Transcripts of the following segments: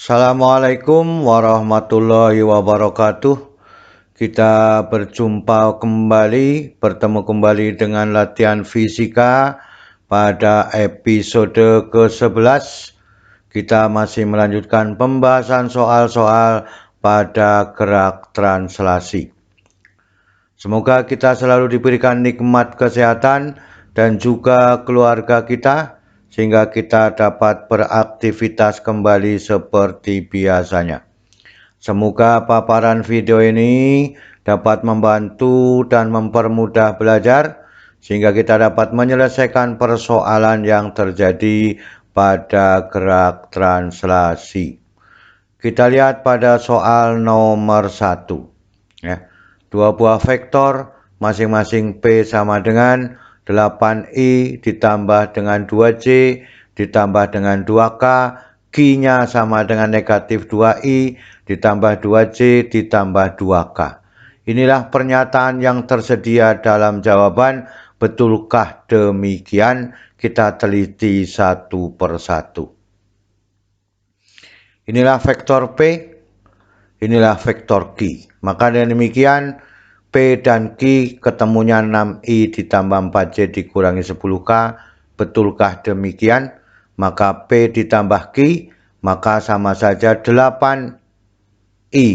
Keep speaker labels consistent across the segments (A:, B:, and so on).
A: Assalamualaikum warahmatullahi wabarakatuh. Kita bertemu kembali dengan latihan fisika pada episode ke-11. Kita masih melanjutkan pembahasan soal-soal pada gerak translasi. Semoga kita selalu diberikan nikmat kesehatan dan juga keluarga kita, sehingga kita dapat beraktivitas kembali seperti biasanya. Semoga paparan video ini dapat membantu dan mempermudah belajar, sehingga kita dapat menyelesaikan persoalan yang terjadi pada gerak translasi. Kita lihat pada soal nomor 1. Ya. Dua buah vektor masing-masing P sama dengan 8I ditambah dengan 2J ditambah dengan 2K, Q-nya sama dengan negatif 2I ditambah 2J ditambah 2K. Inilah pernyataan yang tersedia dalam jawaban. Betulkah demikian? Kita teliti satu persatu. Inilah vektor P, inilah vektor Q. Maka dengan demikian P dan Q ketemunya 6I ditambah 4J dikurangi 10K. Betulkah demikian? Maka P ditambah Q, maka sama saja 8I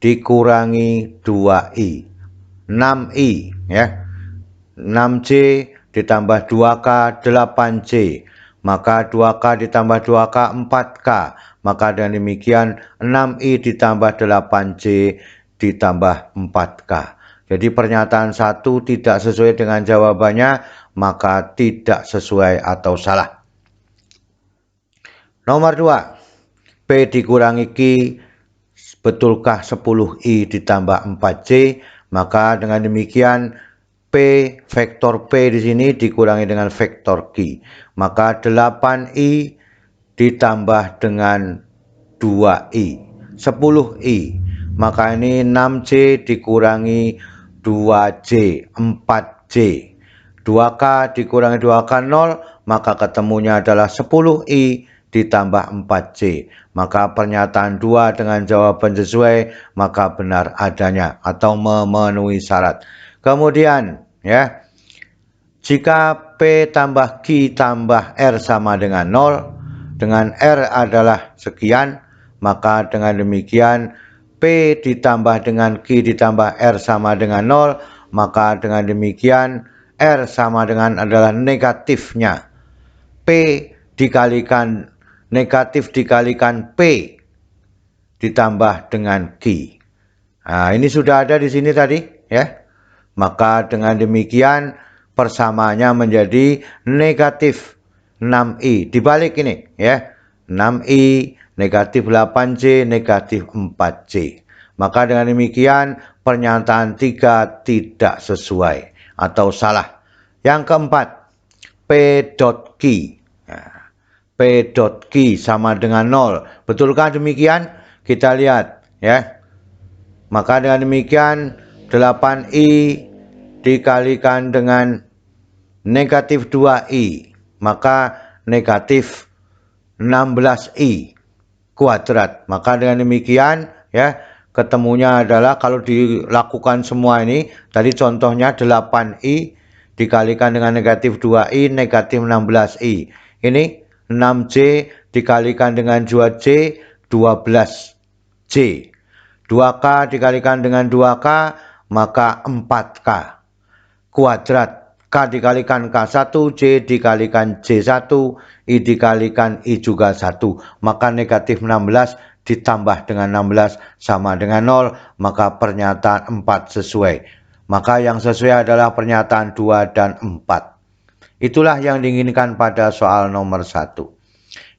A: dikurangi 2I. 6I ya. 6J ditambah 2K 8J. Maka 2K ditambah 2K 4K. Maka dengan demikian 6I ditambah 8J ditambah 4K. Jadi pernyataan 1 tidak sesuai dengan jawabannya, maka tidak sesuai atau salah. Nomor 2. P dikurangi Q, betulkah 10I ditambah 4J? Maka dengan demikian P, vektor P di sini dikurangi dengan vektor Q. Maka 8I ditambah dengan 2I. 10I. Maka ini 6J dikurangi 2J, 4J. 2K dikurangi 2K 0, maka ketemunya adalah 10I ditambah 4J. Maka pernyataan 2 dengan jawaban sesuai, maka benar adanya atau memenuhi syarat. Kemudian ya, jika P tambah Q tambah R sama dengan 0, dengan R adalah sekian, maka dengan demikian P ditambah dengan Q ditambah R sama dengan 0, maka dengan demikian R sama dengan adalah negatifnya P dikalikan negatif dikalikan P ditambah dengan Q. Nah, ini sudah ada di sini tadi ya. Maka dengan demikian persamaannya menjadi negatif 6I. Dibalik ini ya. 6I negatif 8J negatif 4J. Maka dengan demikian pernyataan 3 tidak sesuai atau salah. Yang keempat, P dot Q. Nah, P dot Q sama dengan 0. Betulkah demikian? Kita lihat ya. Maka dengan demikian 8I dikalikan dengan negatif 2I, maka negatif 16I kuadrat. Maka dengan demikian ya, ketemunya adalah kalau dilakukan semua ini, tadi contohnya 8I dikalikan dengan negatif 2I, negatif 16I. Ini 6J dikalikan dengan 2J, 12J. 2K dikalikan dengan 2K, maka 4K. Kuadrat K dikalikan K1, J dikalikan J1, I dikalikan I juga 1. Maka negatif 16 ditambah dengan 16 sama dengan 0, maka pernyataan 4 sesuai. Maka yang sesuai adalah pernyataan 2 dan 4. Itulah yang diinginkan pada soal nomor 1.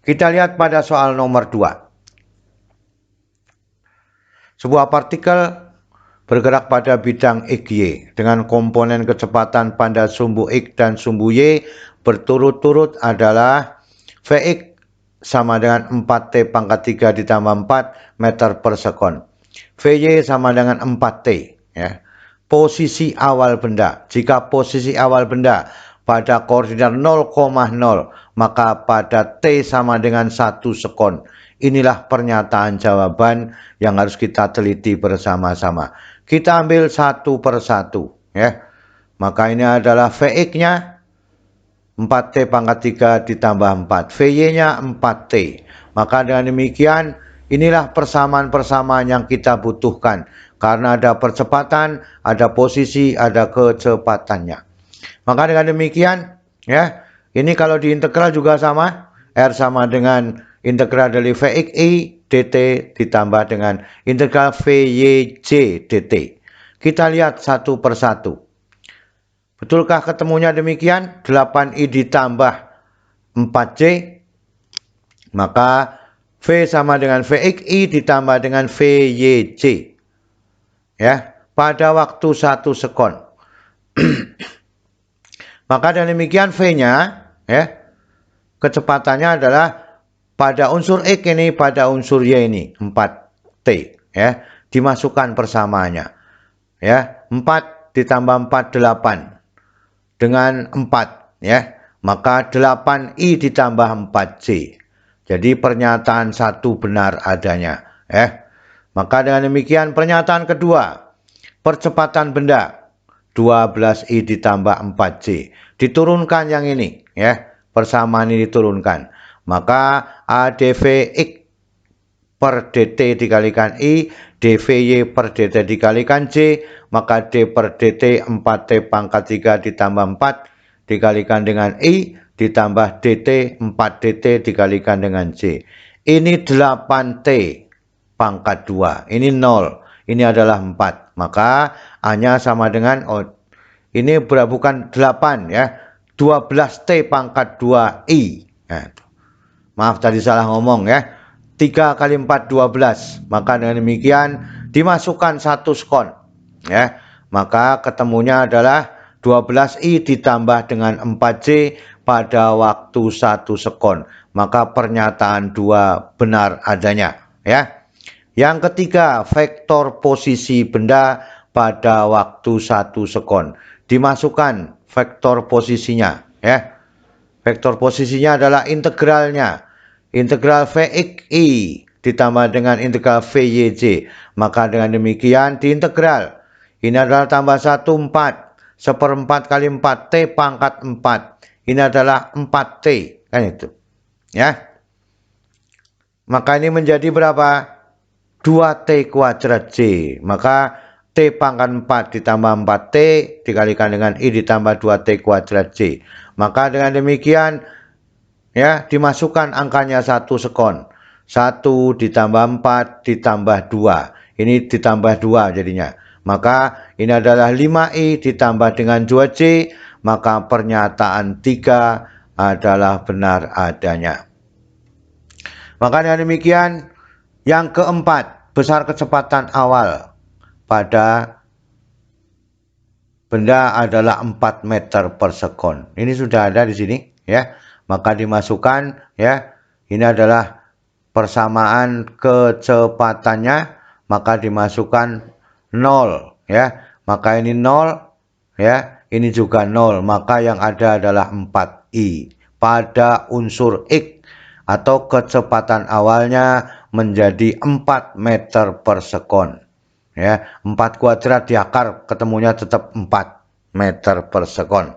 A: Kita lihat pada soal nomor 2. Sebuah partikel bergerak pada bidang XY dengan komponen kecepatan pada sumbu X dan sumbu Y berturut-turut adalah Vx sama dengan 4T pangkat 3 ditambah 4 meter per sekon. Vy sama dengan 4T. Ya. Posisi awal benda. Jika posisi awal benda pada koordinat 0,0, maka pada T sama dengan 1 sekon. Inilah pernyataan jawaban yang harus kita teliti bersama-sama. Kita ambil satu persatu ya. Maka ini adalah Vx-nya 4T pangkat 3 ditambah 4. Vy-nya 4T. Maka dengan demikian inilah persamaan-persamaan yang kita butuhkan. Karena ada percepatan, ada posisi, ada kecepatannya. Maka dengan demikian ya, ini kalau diintegral juga sama. R sama dengan integral dari Vxi dt ditambah dengan integral Vyj dt. Kita lihat satu persatu. Betulkah ketemunya demikian? 8i ditambah 4j. Maka V sama dengan Vxi ditambah dengan Vyj. Ya, pada waktu 1 sekon. Maka dengan demikian V-nya ya, kecepatannya adalah pada unsur X ini, pada unsur Y ini 4T ya, dimasukkan persamaannya. Ya, 4 ditambah 4 8 dengan 4 ya. Maka 8i ditambah 4j. Jadi pernyataan satu benar adanya ya. Maka dengan demikian pernyataan kedua, percepatan benda 12i ditambah 4j. Diturunkan yang ini ya. Persamaan ini diturunkan. Maka AdVx per dt dikalikan I, dVy per dt dikalikan J, maka D per dt 4T pangkat 3 ditambah 4 dikalikan dengan I, ditambah dt 4dt dikalikan dengan J. Ini 8T pangkat 2, ini 0, ini adalah 4. Maka A-nya sama dengan, ini bukan 8 ya, 12T pangkat 2I. Nah, maaf tadi salah ngomong ya. 3 kali 4 12. Maka dengan demikian dimasukkan 1 sekon ya. Maka ketemunya adalah 12i ditambah dengan 4j pada waktu 1 sekon. Maka pernyataan 2 benar adanya ya. Yang ketiga, vektor posisi benda pada waktu 1 sekon. Dimasukkan vektor posisinya ya. Vektor posisinya adalah integralnya. Integral Vxi ditambah dengan integral Vyj. Maka dengan demikian diintegral. Ini adalah tambah 1 4. 1/4 kali 4T pangkat 4. Ini adalah 4T. Kan itu. Ya. Maka ini menjadi berapa? 2T kuadrat J. Maka T pangkat 4 ditambah 4T dikalikan dengan I ditambah 2T kuadrat J. Maka dengan demikian ya, dimasukkan angkanya 1 sekon. 1 ditambah 4 ditambah 2. Ini ditambah 2 jadinya. Maka ini adalah 5i ditambah dengan 2j. Maka pernyataan 3 adalah benar adanya. Maka dengan demikian, yang keempat, besar kecepatan awal pada benda adalah 4 meter per sekon. Ini sudah ada di sini ya. Maka dimasukkan ya. Ini adalah persamaan kecepatannya, maka dimasukkan 0 ya. Maka ini 0 ya, ini juga 0. Maka yang ada adalah 4i pada unsur X atau kecepatan awalnya menjadi 4 meter per sekon. Ya, 4 kuadrat diakar ketemunya tetap 4 meter per sekon.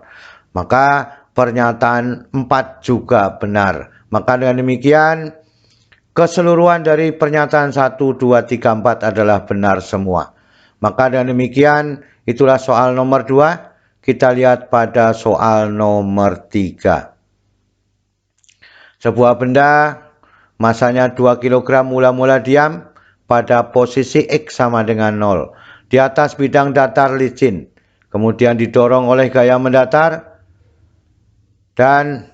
A: Maka pernyataan 4 juga benar. Maka dengan demikian keseluruhan dari pernyataan 1, 2, 3, 4 adalah benar semua. Maka dengan demikian itulah soal nomor 2. Kita lihat pada soal nomor 3. Sebuah benda masanya 2 kg mula-mula diam pada posisi X sama dengan 0. Di atas bidang datar licin. Kemudian didorong oleh gaya mendatar dan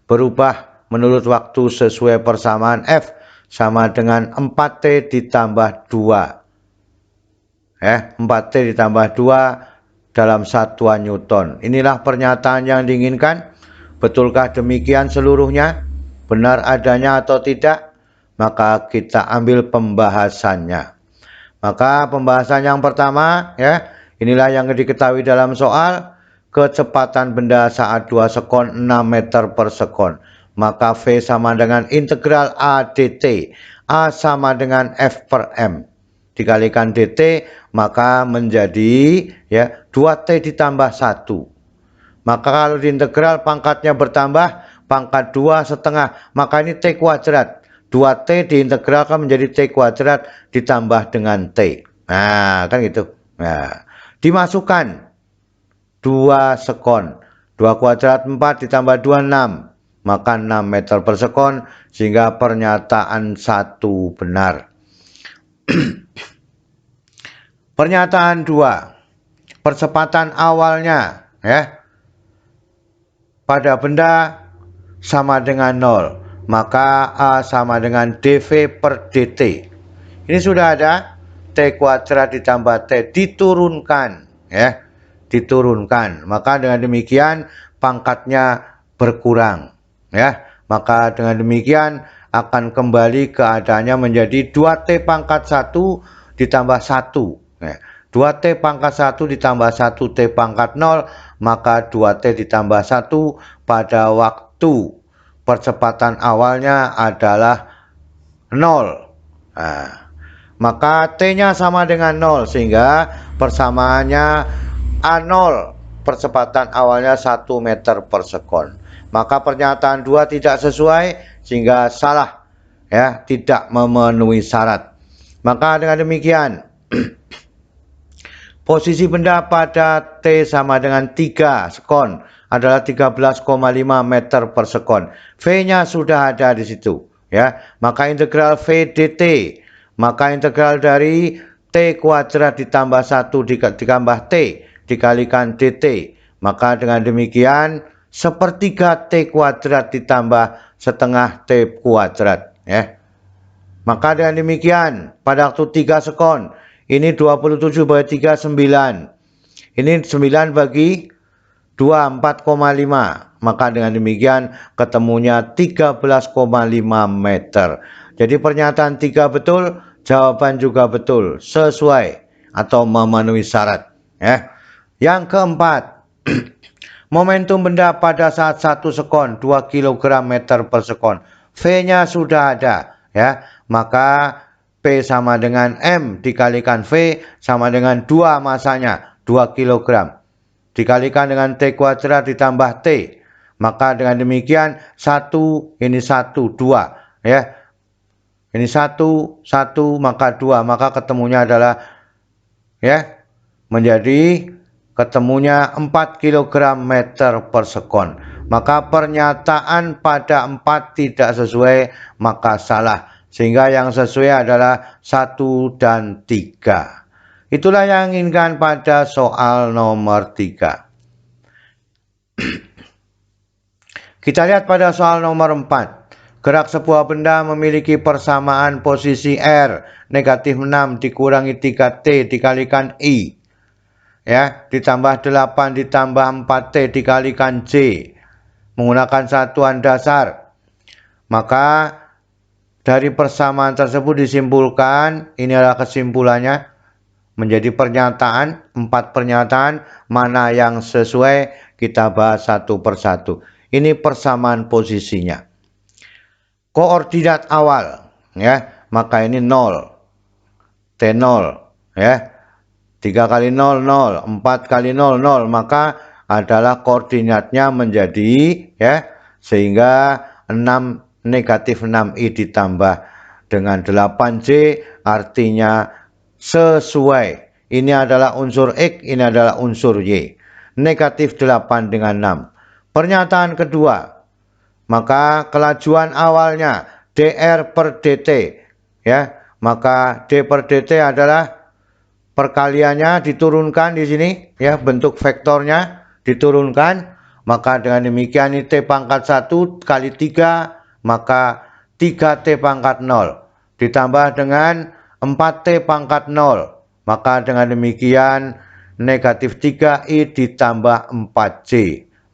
A: berubah menurut waktu sesuai persamaan F sama dengan 4T ditambah 2. 4T ditambah 2 dalam satuan Newton. Inilah pernyataan yang diinginkan. Betulkah demikian seluruhnya? Benar adanya atau tidak? Maka kita ambil pembahasannya. Maka pembahasan yang pertama ya, inilah yang diketahui dalam soal. Kecepatan benda saat 2 sekon 6 meter per sekon. Maka V sama dengan integral A dt. A sama dengan F per M. Dikalikan dt, maka menjadi ya 2T ditambah 1. Maka kalau diintegral pangkatnya bertambah, pangkat 2,5, maka ini T kuadrat. 2T diintegralkan menjadi T kuadrat ditambah dengan T. Nah, kan gitu. Nah, dimasukkan 2 sekon. 2 kuadrat 4 ditambah 2, 6. Maka 6 meter per sekon, sehingga pernyataan 1 benar. Pernyataan 2. Percepatan awalnya ya pada benda sama dengan 0, maka A sama dengan dV per dt. Ini sudah ada T kuadrat ditambah T diturunkan ya, diturunkan. Maka dengan demikian pangkatnya berkurang ya. Maka dengan demikian akan kembali keadaannya menjadi 2T pangkat 1 ditambah 1 ya. 2T pangkat 1 ditambah 1T pangkat 0, maka 2T ditambah 1 pada waktu percepatan awalnya adalah 0. Nah, maka T-nya sama dengan 0, sehingga persamaannya A0, percepatan awalnya 1 meter per sekon. Maka pernyataan 2 tidak sesuai, sehingga salah ya, tidak memenuhi syarat. Maka dengan demikian posisi benda pada T sama dengan 3 sekon adalah 13,5 meter per sekon. V-nya sudah ada di situ ya. Maka integral V dt, maka integral dari T kuadrat ditambah 1 ditambah T dikalikan dt. Maka dengan demikian sepertiga T kuadrat ditambah setengah T kuadrat ya. Maka dengan demikian pada waktu 3 sekon, ini 27 bagi 3, 9. Ini 9 bagi 2, 4,5. Maka dengan demikian ketemunya 13,5 meter. Jadi pernyataan 3 betul, jawaban juga betul, sesuai atau memenuhi syarat ya. Yang keempat, momentum benda pada saat 1 sekon 2 kg meter per sekon. V-nya sudah ada ya. Maka P sama dengan M dikalikan V sama dengan 2 masanya, 2 kg. Dikalikan dengan T kuadrat ditambah T. Maka dengan demikian 1, ini 1, 2 ya. Ini 1, 1, maka 2. Maka ketemunya adalah ya, menjadi ketemunya 4 kg meter per sekon. Maka pernyataan pada 4 tidak sesuai, maka salah. Sehingga yang sesuai adalah 1 dan 3. Itulah yang inginkan pada soal nomor 3. Kita lihat pada soal nomor 4. Gerak sebuah benda memiliki persamaan posisi R negatif 6 dikurangi 3T dikalikan I. Ya, ditambah 8 ditambah 4T dikalikan J. Menggunakan satuan dasar. Maka dari persamaan tersebut disimpulkan, ini adalah kesimpulannya, menjadi pernyataan, 4 pernyataan, mana yang sesuai kita bahas satu persatu. Ini persamaan posisinya. Koordinat awal, ya, maka ini 0, T0, ya, 3 kali 0, 0, 4 kali 0, 0, maka adalah koordinatnya menjadi, ya, sehingga 6 negatif 6i ditambah dengan 8j artinya sesuai. Ini adalah unsur X, ini adalah unsur Y. Negatif 8 dengan 6. Pernyataan kedua, maka kelajuan awalnya dr per dt ya, maka d per dt adalah perkaliannya diturunkan di sini ya, bentuk vektornya diturunkan. Maka dengan demikian ini t pangkat 1 kali 3, maka 3t pangkat 0 ditambah dengan 4t pangkat 0, maka dengan demikian negatif 3i ditambah 4j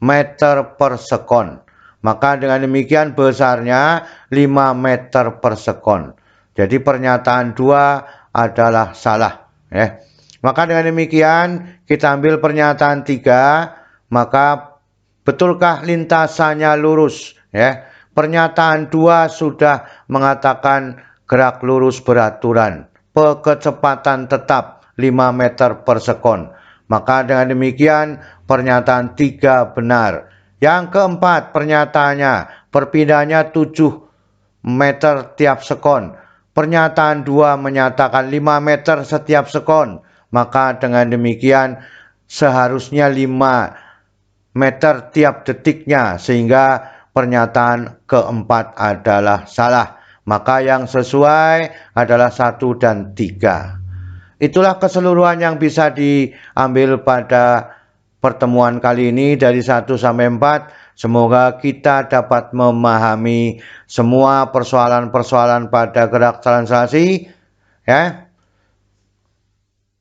A: meter per sekon. Maka dengan demikian besarnya 5 meter per sekon. Jadi pernyataan 2 adalah salah ya. Maka dengan demikian kita ambil pernyataan 3, maka betulkah lintasannya lurus ya. Pernyataan 2 sudah mengatakan gerak lurus beraturan, kecepatan tetap 5 meter per sekon. Maka dengan demikian pernyataan 3 benar. Yang keempat pernyataannya, perpindahannya 7 meter tiap sekon. Pernyataan 2 menyatakan 5 meter setiap sekon. Maka dengan demikian seharusnya 5 meter tiap detiknya, sehingga pernyataan keempat adalah salah. Maka yang sesuai adalah 1 dan 3. Itulah keseluruhan yang bisa diambil pada pertemuan kali ini dari 1 sampai 4. Semoga kita dapat memahami semua persoalan-persoalan pada gerak translasi, ya.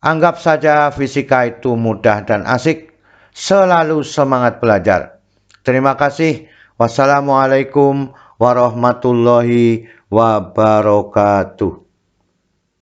A: Anggap saja fisika itu mudah dan asik. Selalu semangat belajar. Terima kasih. Wassalamualaikum warahmatullahi wabarakatuh.